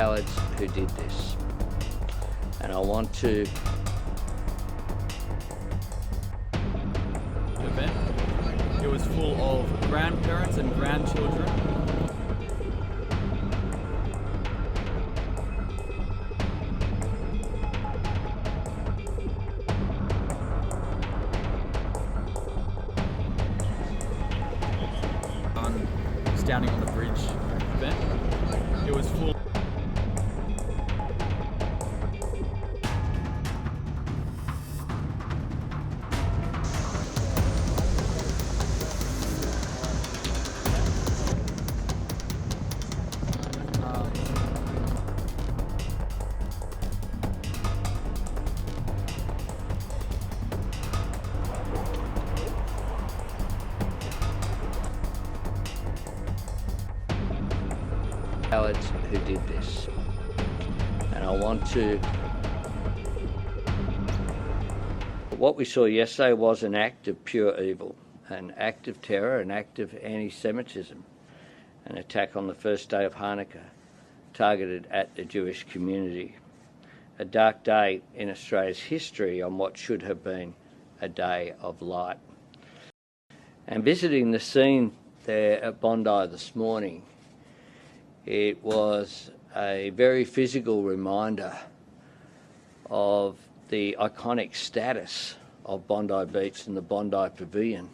cowards who did this. And I want to event. It was full of grandparents and grandchildren. Standing on the bridge event. It was full. cowards who did this. And I want to... What we saw yesterday was an act of pure evil, an act of terror, an act of anti-Semitism, an attack on the first day of Hanukkah targeted at the Jewish community. A dark day in Australia's history on what should have been a day of light. And visiting the scene there at Bondi this morning, it was a very physical reminder of the iconic status of Bondi Beach and the Bondi Pavilion.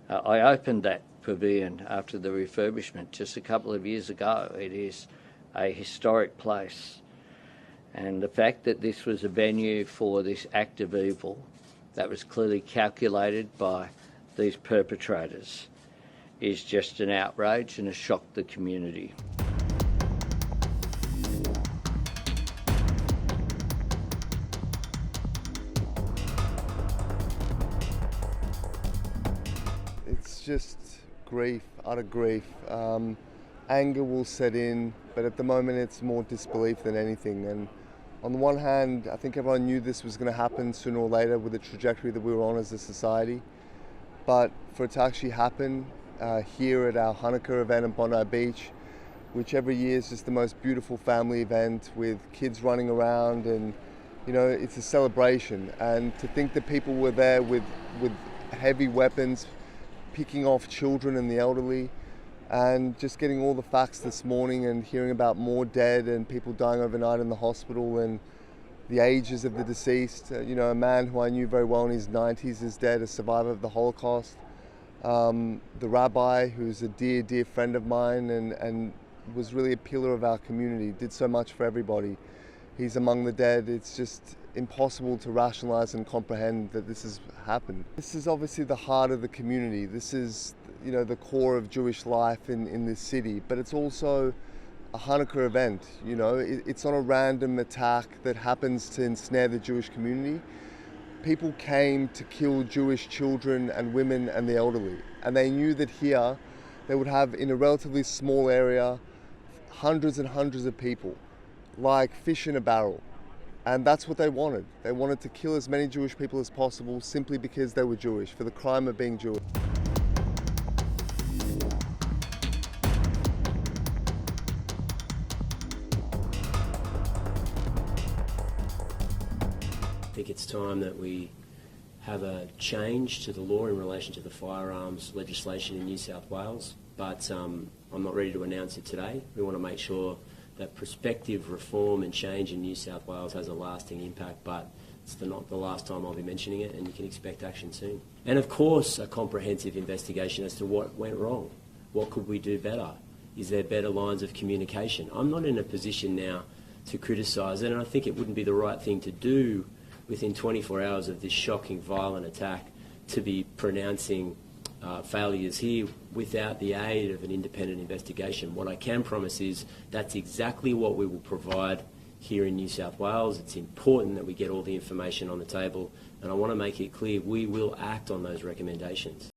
I opened that pavilion after the refurbishment just a couple of years ago. It is a historic place. And the fact that this was a venue for this act of evil that was clearly calculated by these perpetrators is just an outrage and has shocked the community. It's just grief, utter grief. Anger will set in, but at the moment it's more disbelief than anything. And on the one hand, I think everyone knew this was going to happen sooner or later with the trajectory that we were on as a society. But for it to actually happen here at our Hanukkah event at Bondi Beach, which every year is just the most beautiful family event with kids running around, and you know, it's a celebration. And to think that people were there with heavy weapons, picking off children and the elderly, and just getting all the facts this morning and hearing about more dead and people dying overnight in the hospital and the ages of the deceased. You know, a man who I knew very well in his 90s is dead, a survivor of the Holocaust. The rabbi, who's a dear, dear friend of mine and was really a pillar of our community, did so much for everybody. He's among the dead. It's just impossible to rationalize and comprehend that this has happened. This is obviously the heart of the community. This is, you know, the core of Jewish life in this city, but it's also a Hanukkah event. You know, it's not a random attack that happens to ensnare the Jewish community. People came to kill Jewish children and women and the elderly, and they knew that here they would have, in a relatively small area, hundreds and hundreds of people, like fish in a barrel. And that's what they wanted. They wanted to kill as many Jewish people as possible simply because they were Jewish, for the crime of being Jewish. I think it's time that we have a change to the law in relation to the firearms legislation in New South Wales, but I'm not ready to announce it today. We want to make sure that prospective reform and change in New South Wales has a lasting impact, but it's not the last time I'll be mentioning it, and you can expect action soon. And of course, a comprehensive investigation as to what went wrong. What could we do better? Is there better lines of communication? I'm not in a position now to criticise it, and I think it wouldn't be the right thing to do within 24 hours of this shocking, violent attack to be pronouncing failures here without the aid of an independent investigation. What I can promise is that's exactly what we will provide here in New South Wales. It's important that we get all the information on the table, and I want to make it clear we will act on those recommendations.